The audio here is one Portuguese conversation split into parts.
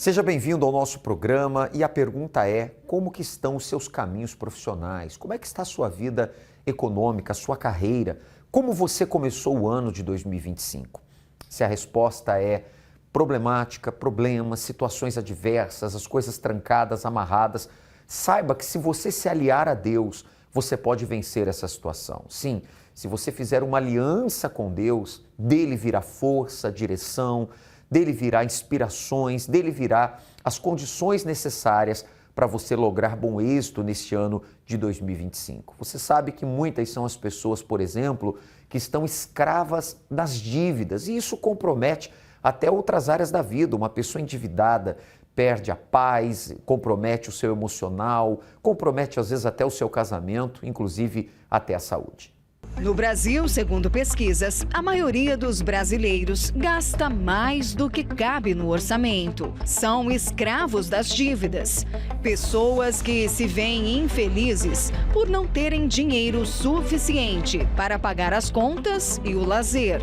Seja bem-vindo ao nosso programa e a pergunta é: como que estão os seus caminhos profissionais? Como é que está a sua vida econômica, a sua carreira? Como você começou o ano de 2025? Se a resposta é problemática, problemas, situações adversas, as coisas trancadas, amarradas, saiba que se você se aliar a Deus, você pode vencer essa situação. Sim, se você fizer uma aliança com Deus, dele virá força, direção, dele virá inspirações, dele virá as condições necessárias para você lograr bom êxito neste ano de 2025. Você sabe que muitas são as pessoas, por exemplo, que estão escravas das dívidas, e isso compromete até outras áreas da vida. Uma pessoa endividada perde a paz, compromete o seu emocional, compromete às vezes até o seu casamento, inclusive até a saúde. No Brasil, segundo pesquisas, a maioria dos brasileiros gasta mais do que cabe no orçamento. São escravos das dívidas. Pessoas que se veem infelizes por não terem dinheiro suficiente para pagar as contas e o lazer.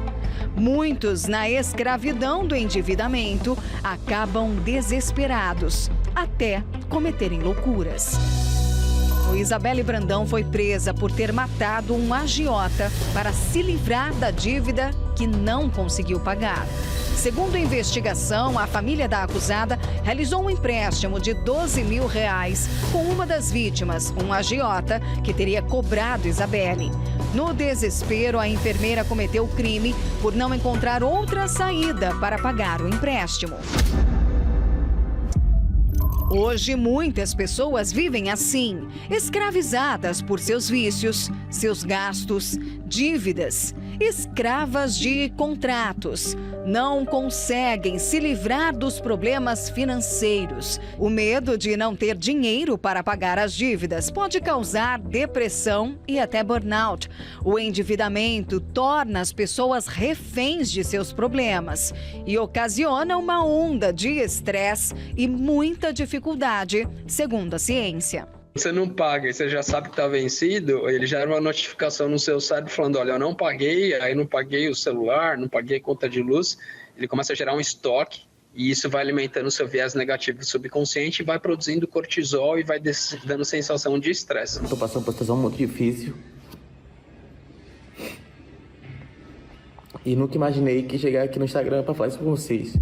Muitos, na escravidão do endividamento, acabam desesperados, até cometerem loucuras. Isabelle Brandão foi presa por ter matado um agiota para se livrar da dívida que não conseguiu pagar. Segundo a investigação, a família da acusada realizou um empréstimo de R$12 mil com uma das vítimas, um agiota, que teria cobrado Isabelle. No desespero, a enfermeira cometeu o crime por não encontrar outra saída para pagar o empréstimo. Hoje, muitas pessoas vivem assim, escravizadas por seus vícios, seus gastos, dívidas, escravas de contratos. Não conseguem se livrar dos problemas financeiros. O medo de não ter dinheiro para pagar as dívidas pode causar depressão e até burnout. O endividamento torna as pessoas reféns de seus problemas e ocasiona uma onda de estresse e muita dificuldade, segundo a ciência. Você não paga e você já sabe que está vencido, ele gera uma notificação no seu cérebro falando: olha, eu não paguei, aí não paguei o celular, não paguei conta de luz. Ele começa a gerar um estoque e isso vai alimentando o seu viés negativo subconsciente e vai produzindo cortisol e vai dando sensação de estresse. Estou passando por uma situação muito difícil e nunca imaginei que chegar aqui no Instagram para falar isso com vocês.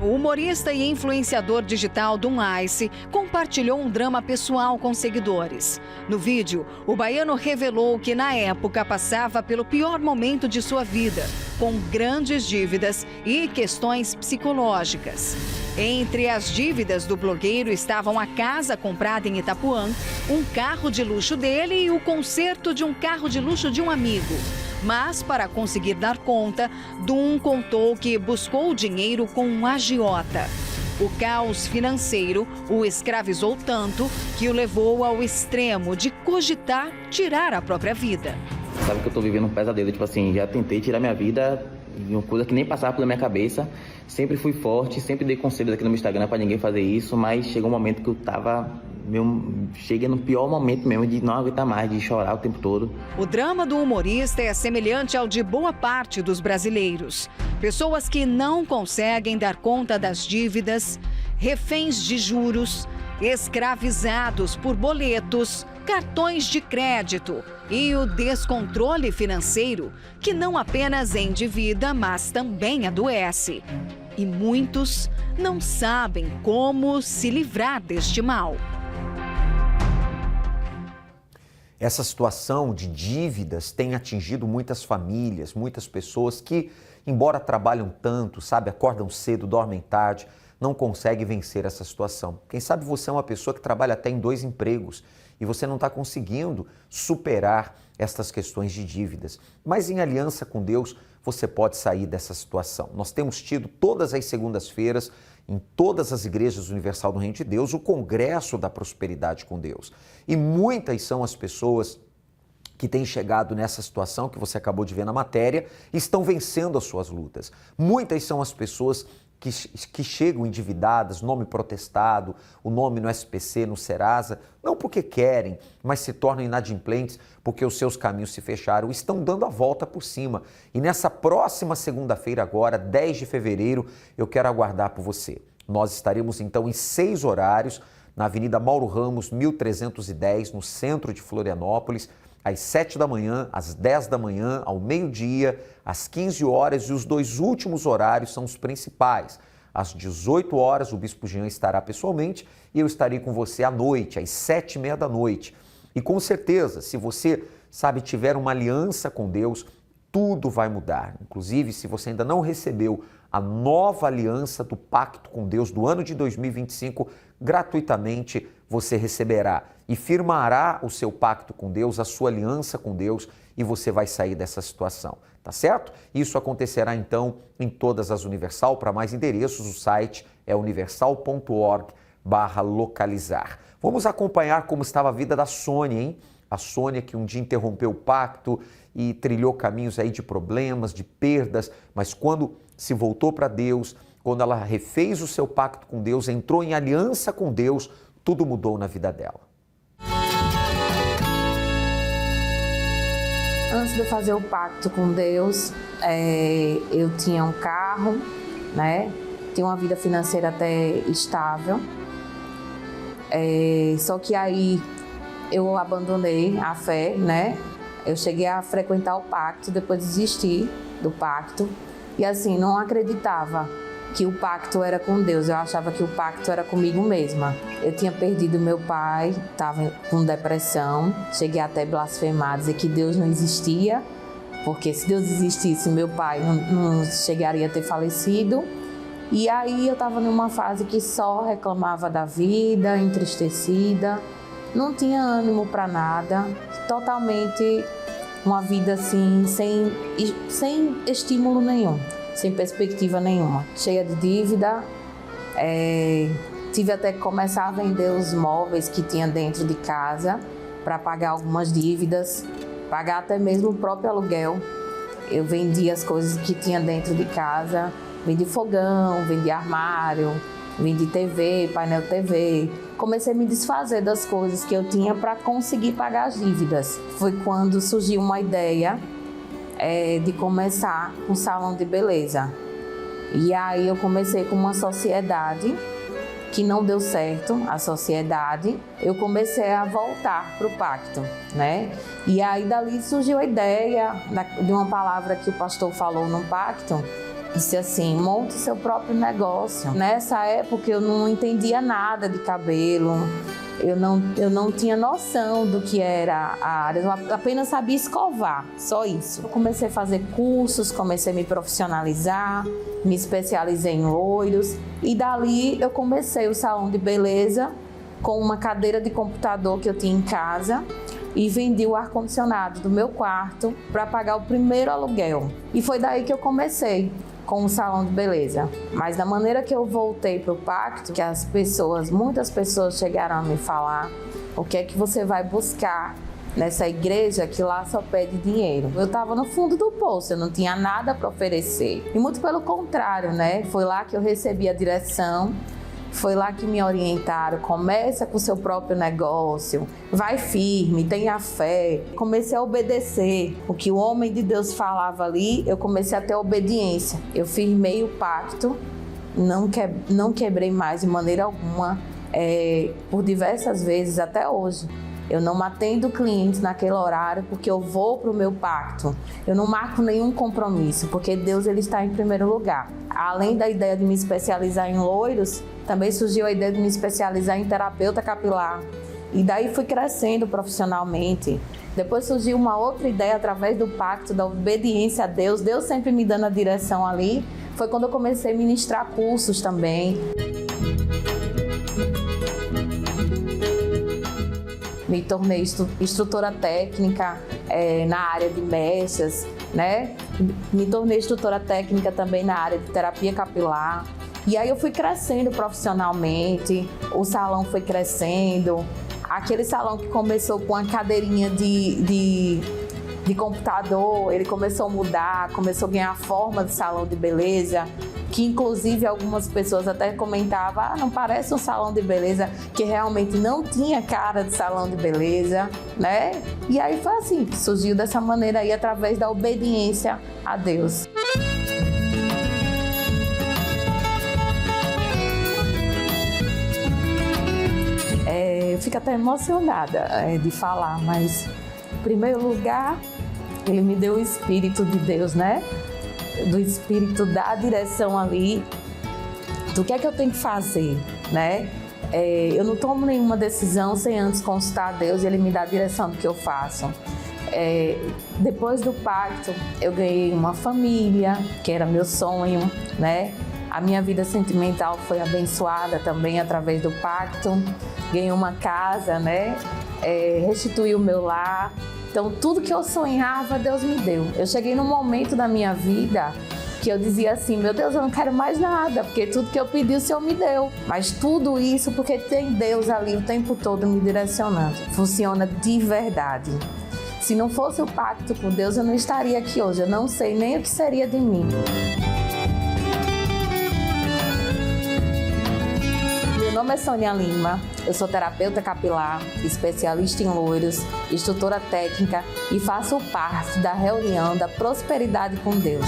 O humorista e influenciador digital Dum Ice compartilhou um drama pessoal com seguidores. No vídeo, o baiano revelou que na época passava pelo pior momento de sua vida, com grandes dívidas e questões psicológicas. Entre as dívidas do blogueiro estavam a casa comprada em Itapuã, um carro de luxo dele e o conserto de um carro de luxo de um amigo. Mas, para conseguir dar conta, Dum contou que buscou dinheiro com um agiota. O caos financeiro o escravizou tanto que o levou ao extremo de cogitar tirar a própria vida. Sabe que eu tô vivendo um pesadelo, tipo assim, já tentei tirar minha vida, uma coisa que nem passava pela minha cabeça. Sempre fui forte, sempre dei conselhos aqui no meu Instagram pra ninguém fazer isso, mas chegou um momento que eu tava... Cheguei no pior momento mesmo de não aguentar mais, de chorar o tempo todo. O drama do humorista é semelhante ao de boa parte dos brasileiros. Pessoas que não conseguem dar conta das dívidas, reféns de juros, escravizados por boletos, cartões de crédito e o descontrole financeiro, que não apenas endivida, mas também adoece. E muitos não sabem como se livrar deste mal. Essa situação de dívidas tem atingido muitas famílias, muitas pessoas que, embora trabalham tanto, sabe, acordam cedo, dormem tarde, não conseguem vencer essa situação. Quem sabe você é uma pessoa que trabalha até em 2 empregos e você não está conseguindo superar estas questões de dívidas. Mas em aliança com Deus, você pode sair dessa situação. Nós temos tido todas as segundas-feiras, em todas as igrejas Universal do Reino de Deus, o Congresso da Prosperidade com Deus. E muitas são as pessoas que têm chegado nessa situação que você acabou de ver na matéria e estão vencendo as suas lutas. Muitas são as pessoas que chegam endividadas, nome protestado, o nome no SPC, no Serasa, não porque querem, mas se tornam inadimplentes porque os seus caminhos se fecharam, estão dando a volta por cima. E nessa próxima segunda-feira agora, 10 de fevereiro, eu quero aguardar por você. Nós estaremos então em 6 horários na Avenida Mauro Ramos, 1310, no centro de Florianópolis, às 7 da manhã, às 10 da manhã, ao meio-dia, às 15 horas, e os 2 últimos horários são os principais. Às 18 horas, o Bispo Jean estará pessoalmente e eu estarei com você à noite, às 7h30 da noite. E com certeza, se você, tiver uma aliança com Deus, tudo vai mudar. Inclusive, se você ainda não recebeu a nova aliança do Pacto com Deus do ano de 2025, gratuitamente você receberá e firmará o seu pacto com Deus, a sua aliança com Deus, e você vai sair dessa situação, tá certo? Isso acontecerá então em todas as Universal. Para mais endereços, o site é universal.org/localizar. Vamos acompanhar como estava a vida da Sônia, hein? A Sônia que um dia interrompeu o pacto e trilhou caminhos aí de problemas, de perdas, mas quando se voltou para Deus, quando ela refez o seu pacto com Deus, entrou em aliança com Deus, tudo mudou na vida dela. Antes de eu fazer o pacto com Deus, eu tinha um carro, né? Tinha uma vida financeira até estável. Só que aí eu abandonei a fé, né? Eu cheguei a frequentar o pacto, depois desisti do pacto. E assim, não acreditava que o pacto era com Deus, eu achava que o pacto era comigo mesma. Eu tinha perdido meu pai, estava com depressão, cheguei até a blasfemar, dizer que Deus não existia, porque se Deus existisse, meu pai não chegaria a ter falecido. E aí eu estava numa fase que só reclamava da vida, entristecida, não tinha ânimo para nada, totalmente uma vida assim, sem estímulo nenhum, sem perspectiva nenhuma, cheia de dívida. Tive até que começar a vender os móveis que tinha dentro de casa para pagar algumas dívidas, pagar até mesmo o próprio aluguel. Eu vendia as coisas que tinha dentro de casa, vendi fogão, vendi armário, vendi TV, painel TV. Comecei a me desfazer das coisas que eu tinha para conseguir pagar as dívidas. Foi quando surgiu uma ideia de começar um salão de beleza. E aí eu comecei com uma sociedade que não deu certo, a sociedade. Eu comecei a voltar para o pacto, né? E aí dali surgiu a ideia de uma palavra que o pastor falou no pacto. Disse assim: monte seu próprio negócio. Nessa época eu não entendia nada de cabelo, eu não tinha noção do que era a área, eu apenas sabia escovar, só isso. Eu comecei a fazer cursos, comecei a me profissionalizar, me especializei em loiros e dali eu comecei o salão de beleza com uma cadeira de computador que eu tinha em casa e vendi o ar-condicionado do meu quarto para pagar o primeiro aluguel. E foi daí que eu comecei com o salão de beleza. Mas da maneira que eu voltei para o pacto, que muitas pessoas chegaram a me falar: o que é que você vai buscar nessa igreja que lá só pede dinheiro? Eu estava no fundo do poço, eu não tinha nada para oferecer. E muito pelo contrário, né? Foi lá que eu recebi a direção, foi lá que me orientaram: começa com o seu próprio negócio, vai firme, tenha fé. Comecei a obedecer o que o homem de Deus falava ali, eu comecei a ter obediência. Eu firmei o pacto, não quebrei mais de maneira alguma, por diversas vezes até hoje. Eu não atendo clientes naquele horário porque eu vou para o meu pacto. Eu não marco nenhum compromisso, porque Deus ele está em primeiro lugar. Além da ideia de me especializar em loiros, também surgiu a ideia de me especializar em terapeuta capilar. E daí fui crescendo profissionalmente. Depois surgiu uma outra ideia através do pacto, da obediência a Deus. Deus sempre me dando a direção ali. Foi quando eu comecei a ministrar cursos também. Me tornei instrutora técnica na área de mechas, né? Me tornei instrutora técnica também na área de terapia capilar. E aí eu fui crescendo profissionalmente, o salão foi crescendo. Aquele salão que começou com uma cadeirinha de computador, ele começou a mudar, começou a ganhar a forma de salão de beleza, que inclusive algumas pessoas até comentavam: não parece um salão de beleza, que realmente não tinha cara de salão de beleza, né? E aí foi assim que surgiu dessa maneira aí, através da obediência a Deus. fico até emocionada de falar, mas em primeiro lugar, Ele me deu o Espírito de Deus, né? Do Espírito da direção ali, do que é que eu tenho que fazer, né? Eu não tomo nenhuma decisão sem antes consultar a Deus e Ele me dá a direção do que eu faço. Depois do pacto, eu ganhei uma família, que era meu sonho, né? A minha vida sentimental foi abençoada também através do pacto. Ganhei uma casa, né? Restituí o meu lar. Então, tudo que eu sonhava, Deus me deu. Eu cheguei num momento da minha vida que eu dizia assim, meu Deus, eu não quero mais nada, porque tudo que eu pedi, o Senhor me deu. Mas tudo isso porque tem Deus ali o tempo todo me direcionando. Funciona de verdade. Se não fosse o pacto com Deus, eu não estaria aqui hoje. Eu não sei nem o que seria de mim. Meu nome é Sônia Lima, eu sou terapeuta capilar, especialista em loiros, instrutora técnica e faço parte da reunião da Prosperidade com Deus.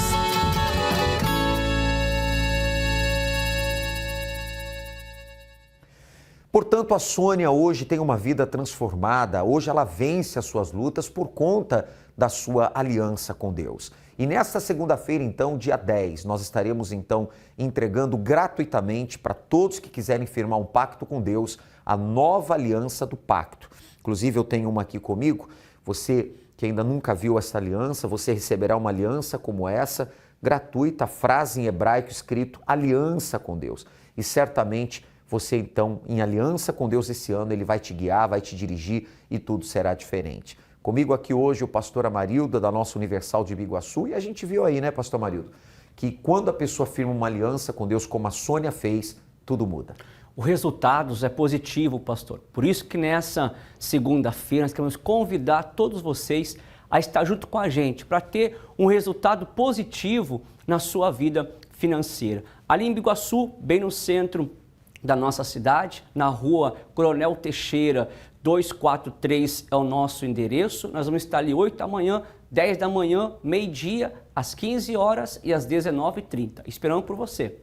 Portanto, a Sônia hoje tem uma vida transformada, hoje ela vence as suas lutas por conta da sua aliança com Deus. E nesta segunda-feira, então, dia 10, nós estaremos, então, entregando gratuitamente para todos que quiserem firmar um pacto com Deus, a nova aliança do pacto. Inclusive, eu tenho uma aqui comigo. Você que ainda nunca viu essa aliança, você receberá uma aliança como essa, gratuita, frase em hebraico escrito aliança com Deus. E certamente você, então, em aliança com Deus esse ano, Ele vai te guiar, vai te dirigir e tudo será diferente. Comigo aqui hoje o pastor Amarildo, da nossa Universal de Biguaçu, e a gente viu aí, né, pastor Amarildo, que quando a pessoa firma uma aliança com Deus, como a Sônia fez, tudo muda. O resultado é positivo, pastor. Por isso que nessa segunda-feira nós queremos convidar todos vocês a estar junto com a gente para ter um resultado positivo na sua vida financeira. Ali em Biguaçu, bem no centro da nossa cidade, na rua Coronel Teixeira, 243 é o nosso endereço. Nós vamos estar ali 8 da manhã, 10 da manhã, meio-dia, às 15 horas e às 19h30. Esperamos por você.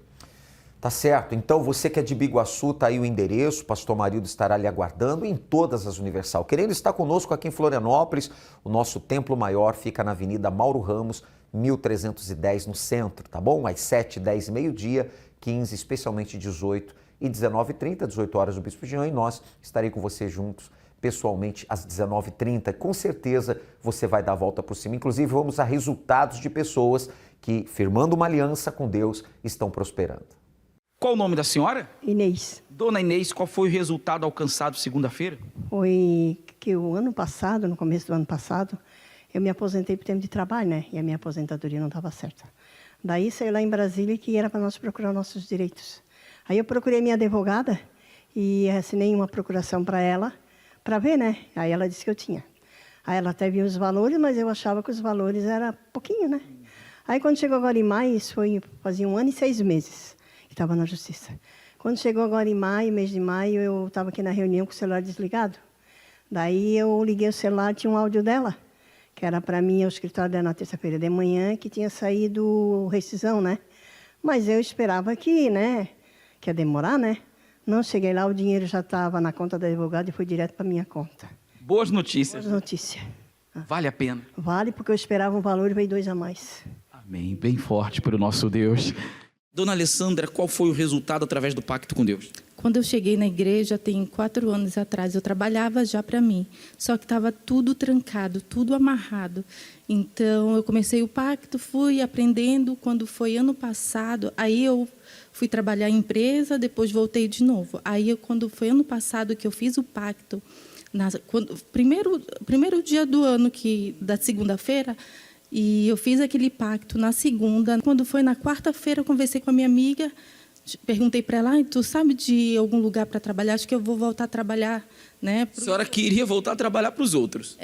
Tá certo. Então, você que é de Biguaçu, tá aí o endereço, o pastor Amarildo estará lhe aguardando em todas as Universal. Querendo estar conosco aqui em Florianópolis, o nosso templo maior fica na Avenida Mauro Ramos, 1310, no centro, tá bom? Às 7, 10 e meio-dia, 15, especialmente 18 e 19h30, 18 horas do Bispo Jean, e nós estarei com você juntos pessoalmente às 19h30. Com certeza você vai dar a volta por cima. Inclusive, vamos a resultados de pessoas que, firmando uma aliança com Deus, estão prosperando. Qual o nome da senhora? Inês. Dona Inês, qual foi o resultado alcançado segunda-feira? Foi que o ano passado, no começo do ano passado, eu me aposentei por tempo de trabalho, né? E a minha aposentadoria não estava certa. Daí saiu lá em Brasília que era para nós procurar nossos direitos. Aí eu procurei minha advogada e assinei uma procuração para ela, para ver, né? Aí ela disse que eu tinha. Aí ela até viu os valores, mas eu achava que os valores eram pouquinho, né? Aí quando chegou agora em maio, isso fazia 1 ano e 6 meses que estava na justiça. Quando chegou agora em maio, mês de maio, eu estava aqui na reunião com o celular desligado. Daí eu liguei o celular, tinha um áudio dela, que era para mim, ao escritório dela na terça-feira de manhã, que tinha saído rescisão, né? Mas eu esperava que, né, que ia demorar, né? Não, cheguei lá, o dinheiro já estava na conta da advogada e foi direto para minha conta. Boas notícias. Boas notícias. Vale a pena. Vale, porque eu esperava um valor e veio 2 a mais. Amém. Bem forte para o nosso Deus. Dona Alessandra, qual foi o resultado através do pacto com Deus? Quando eu cheguei na igreja, tem 4 anos atrás, eu trabalhava já para mim, só que estava tudo trancado, tudo amarrado. Então, eu comecei o pacto, fui aprendendo. Quando foi ano passado, aí eu fui trabalhar em empresa, depois voltei de novo. Aí, quando foi ano passado que eu fiz o pacto, primeiro dia do ano, da segunda-feira, e eu fiz aquele pacto na segunda. Quando foi na quarta-feira, eu conversei com a minha amiga, perguntei para ela, tu sabe de algum lugar para trabalhar? Acho que eu vou voltar a trabalhar, né? A senhora queria voltar a trabalhar para os outros.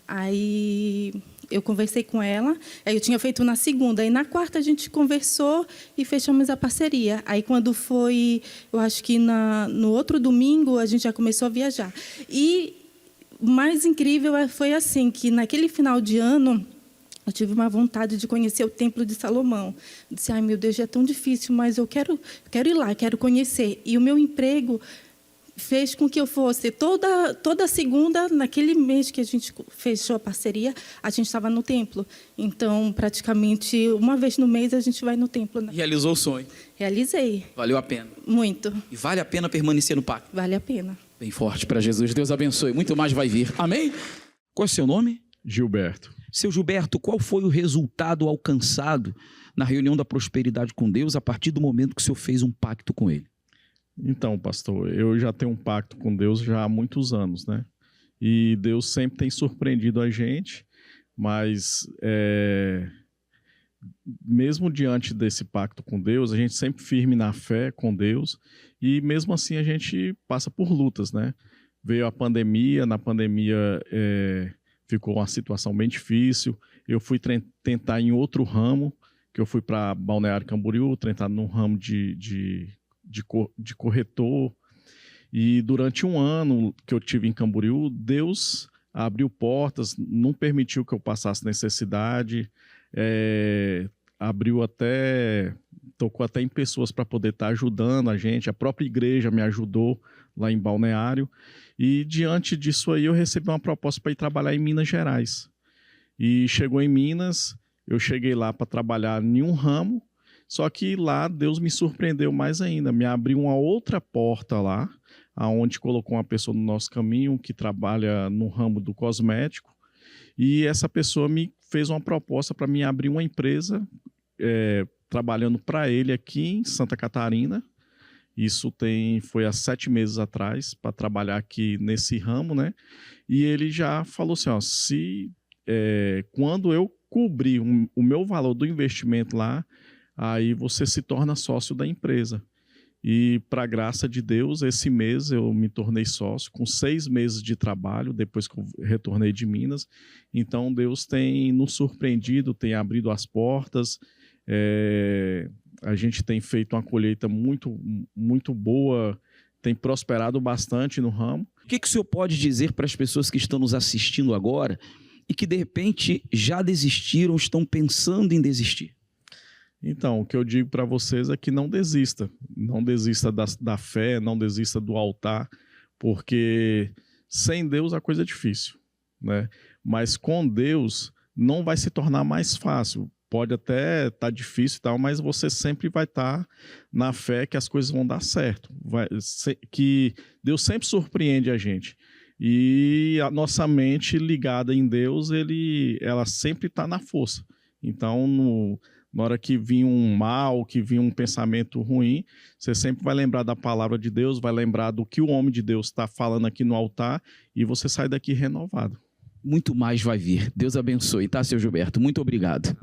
Aí eu conversei com ela, aí eu tinha feito na segunda, aí na quarta a gente conversou e fechamos a parceria. Aí quando foi, eu acho que no outro domingo, a gente já começou a viajar. E o mais incrível foi assim, que naquele final de ano, eu tive uma vontade de conhecer o Templo de Salomão. Eu disse, ai meu Deus, já é tão difícil, mas eu quero ir lá, quero conhecer. E o meu emprego fez com que eu fosse toda segunda, naquele mês que a gente fechou a parceria, a gente estava no templo. Então, praticamente, uma vez no mês a gente vai no templo. Né? Realizou o sonho. Realizei. Valeu a pena. Muito. E vale a pena permanecer no pacto. Vale a pena. Bem forte para Jesus. Deus abençoe. Muito mais vai vir. Amém? Qual é o seu nome? Gilberto. Seu Gilberto, qual foi o resultado alcançado na reunião da prosperidade com Deus a partir do momento que o senhor fez um pacto com ele? Então, pastor, eu já tenho um pacto com Deus já há muitos anos, né? E Deus sempre tem surpreendido a gente, mas mesmo diante desse pacto com Deus, a gente sempre firme na fé com Deus e mesmo assim a gente passa por lutas, né? Veio a pandemia, na pandemia ficou uma situação bem difícil, eu fui tentar em outro ramo, que eu fui para Balneário Camboriú, tentar num ramo de corretor, e durante um ano que eu tive em Camboriú, Deus abriu portas, não permitiu que eu passasse necessidade, tocou até em pessoas para poder estar ajudando a gente, a própria igreja me ajudou lá em Balneário, e diante disso aí eu recebi uma proposta para ir trabalhar em Minas Gerais, e chegou em Minas, eu cheguei lá para trabalhar em um ramo, só que lá Deus me surpreendeu mais ainda, me abriu uma outra porta lá, aonde colocou uma pessoa no nosso caminho que trabalha no ramo do cosmético, e essa pessoa me fez uma proposta para me abrir uma empresa trabalhando para ele aqui em Santa Catarina. Isso foi há 7 meses atrás, para trabalhar aqui nesse ramo, né? E ele já falou assim, ó, quando eu cobrir o meu valor do investimento lá, aí você se torna sócio da empresa. E, para a graça de Deus, esse mês eu me tornei sócio, com 6 meses de trabalho, depois que eu retornei de Minas. Então, Deus tem nos surpreendido, tem abrido as portas. A gente tem feito uma colheita muito, muito boa, tem prosperado bastante no ramo. O que o senhor pode dizer para as pessoas que estão nos assistindo agora e que, de repente, já desistiram, estão pensando em desistir? Então, o que eu digo para vocês é que não desista. Não desista da fé, não desista do altar, porque sem Deus a coisa é difícil, né? Mas com Deus não vai se tornar mais fácil. Pode até estar difícil e tal, mas você sempre vai estar na fé que as coisas vão dar certo. Que Deus sempre surpreende a gente. E a nossa mente ligada em Deus, ela sempre está na força. Então, na hora que vir um mal, que vir um pensamento ruim, você sempre vai lembrar da palavra de Deus, vai lembrar do que o homem de Deus está falando aqui no altar e você sai daqui renovado. Muito mais vai vir. Deus abençoe, tá, seu Gilberto? Muito obrigado.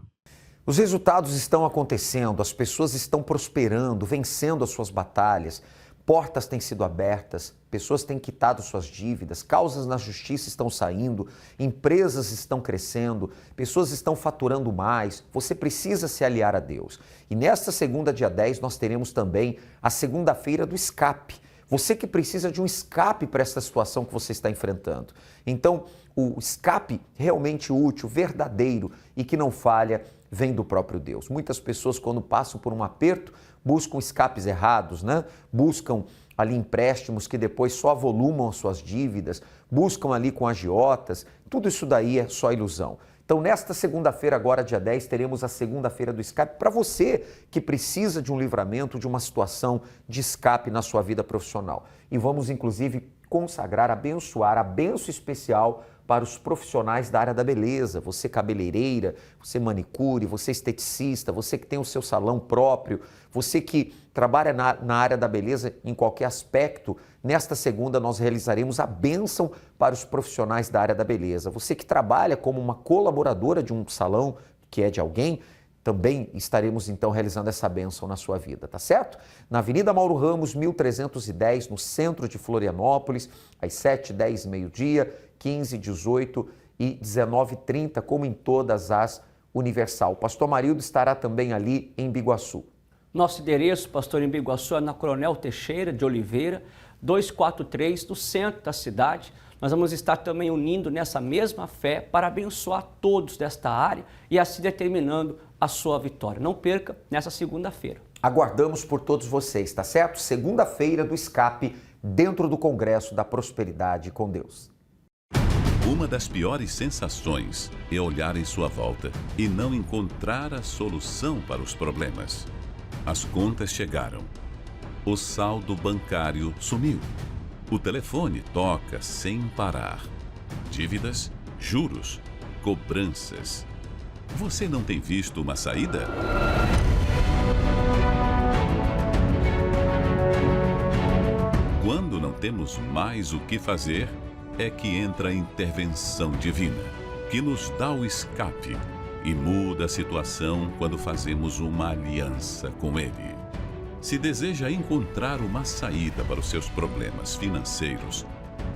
Os resultados estão acontecendo, as pessoas estão prosperando, vencendo as suas batalhas, portas têm sido abertas, pessoas têm quitado suas dívidas, causas na justiça estão saindo, empresas estão crescendo, pessoas estão faturando mais. Você precisa se aliar a Deus. E nesta segunda, dia 10, nós teremos também a segunda-feira do escape. Você que precisa de um escape para essa situação que você está enfrentando. Então, o escape realmente útil, verdadeiro e que não falha, vem do próprio Deus. Muitas pessoas, quando passam por um aperto, buscam escapes errados, né? Buscam ali empréstimos que depois só avolumam as suas dívidas, buscam ali com agiotas, tudo isso daí é só ilusão. Então, nesta segunda-feira, agora dia 10, teremos a segunda-feira do escape para você que precisa de um livramento, de uma situação de escape na sua vida profissional. E vamos, inclusive, consagrar, abençoar, a bênção especial para os profissionais da área da beleza, você cabeleireira, você manicure, você esteticista, você que tem o seu salão próprio, você que trabalha na área da beleza em qualquer aspecto. Nesta segunda nós realizaremos a bênção para os profissionais da área da beleza. Você que trabalha como uma colaboradora de um salão que é de alguém, também estaremos então realizando essa bênção na sua vida, tá certo? Na Avenida Mauro Ramos, 1310, no centro de Florianópolis, às 7, 10, meio-dia, 15, 18 e 19h30, como em todas as Universal. O pastor Marildo estará também ali em Biguaçu. Nosso endereço, pastor, em Biguaçu, é na Coronel Teixeira de Oliveira, 243, no centro da cidade. Nós vamos estar também unindo nessa mesma fé para abençoar todos desta área e assim determinando a sua vitória. Não perca nessa segunda-feira. Aguardamos por todos vocês, tá certo? Segunda-feira do escape dentro do Congresso da Prosperidade com Deus. Uma das piores sensações é olhar em sua volta e não encontrar a solução para os problemas. As contas chegaram. O saldo bancário sumiu. O telefone toca sem parar. Dívidas, juros, cobranças. Você não tem visto uma saída? Quando não temos mais o que fazer, é que entra a intervenção divina, que nos dá o escape e muda a situação quando fazemos uma aliança com Ele. Se deseja encontrar uma saída para os seus problemas financeiros,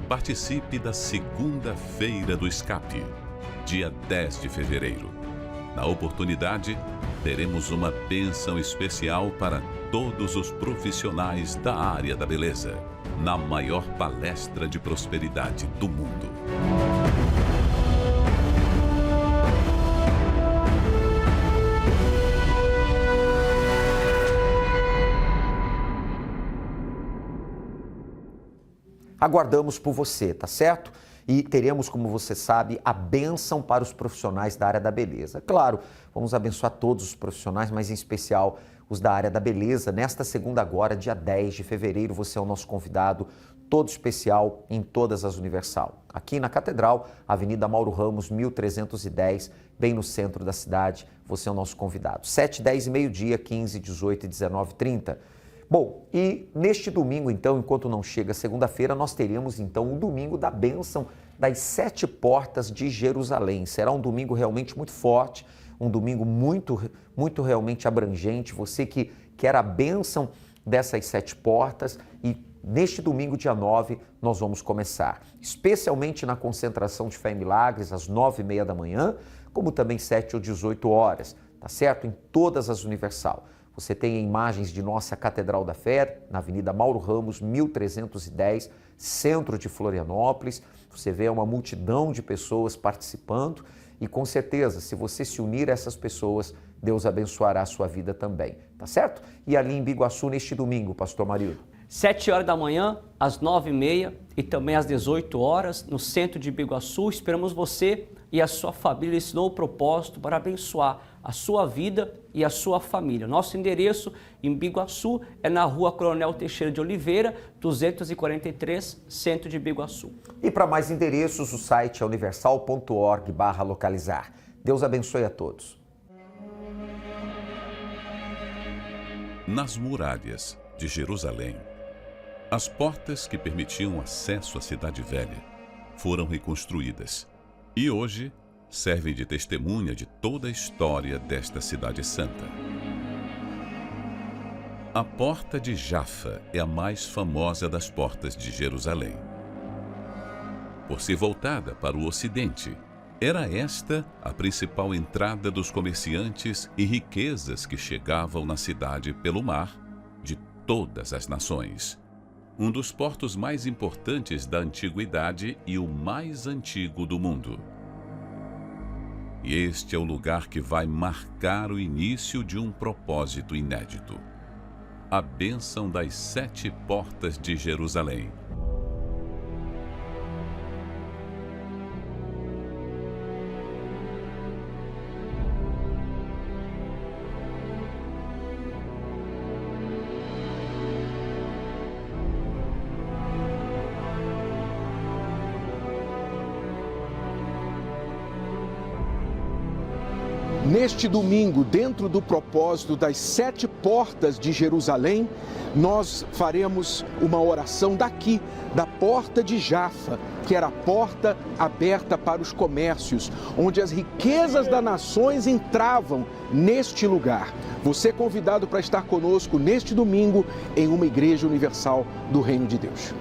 participe da Segunda-feira do Escape, dia 10 de fevereiro. Na oportunidade, teremos uma bênção especial para todos os profissionais da área da beleza, na maior palestra de prosperidade do mundo. Aguardamos por você, tá certo? E teremos, como você sabe, a bênção para os profissionais da área da beleza. Claro, vamos abençoar todos os profissionais, mas em especial os da área da beleza. Nesta segunda agora, dia 10 de fevereiro, você é o nosso convidado, todo especial em todas as Universal. Aqui na Catedral, Avenida Mauro Ramos, 1310, bem no centro da cidade, você é o nosso convidado. 7, 10 e meio-dia, 15, 18 e 19 30. Bom, e neste domingo, então, enquanto não chega segunda-feira, nós teremos, então, o domingo da bênção das 7 portas de Jerusalém. Será um domingo realmente muito forte, um domingo muito realmente abrangente. Você que quer a bênção dessas 7 portas, e neste domingo, dia 9, nós vamos começar, especialmente na concentração de Fé e Milagres, às 9h30 da manhã, como também 7 ou 18 horas, tá certo? Em todas as Universal. Você tem imagens de nossa Catedral da Fé, na Avenida Mauro Ramos, 1310, centro de Florianópolis. Você vê uma multidão de pessoas participando e, com certeza, se você se unir a essas pessoas, Deus abençoará a sua vida também, tá certo? E ali em Biguaçu, neste domingo, Pastor Marildo? 7 horas da manhã, às 9h30 e também às 18 horas, no centro de Biguaçu. Esperamos você e a sua família nesse novo propósito para abençoar a sua vida e a sua família. Nosso endereço em Biguaçu é na Rua Coronel Teixeira de Oliveira, 243, centro de Biguaçu. E para mais endereços, o site é universal.org/localizar. Deus abençoe a todos. Nas muralhas de Jerusalém, as portas que permitiam acesso à Cidade Velha foram reconstruídas e hoje servem de testemunha de toda a história desta cidade santa. A Porta de Jafa é a mais famosa das portas de Jerusalém. Por ser voltada para o ocidente, era esta a principal entrada dos comerciantes e riquezas que chegavam na cidade pelo mar de todas as nações. Um dos portos mais importantes da antiguidade e o mais antigo do mundo. E este é o lugar que vai marcar o início de um propósito inédito. A bênção das 7 portas de Jerusalém. Neste domingo, dentro do propósito das 7 portas de Jerusalém, nós faremos uma oração daqui, da Porta de Jafa, que era a porta aberta para os comércios, onde as riquezas das nações entravam neste lugar. Você é convidado para estar conosco neste domingo em uma Igreja Universal do Reino de Deus.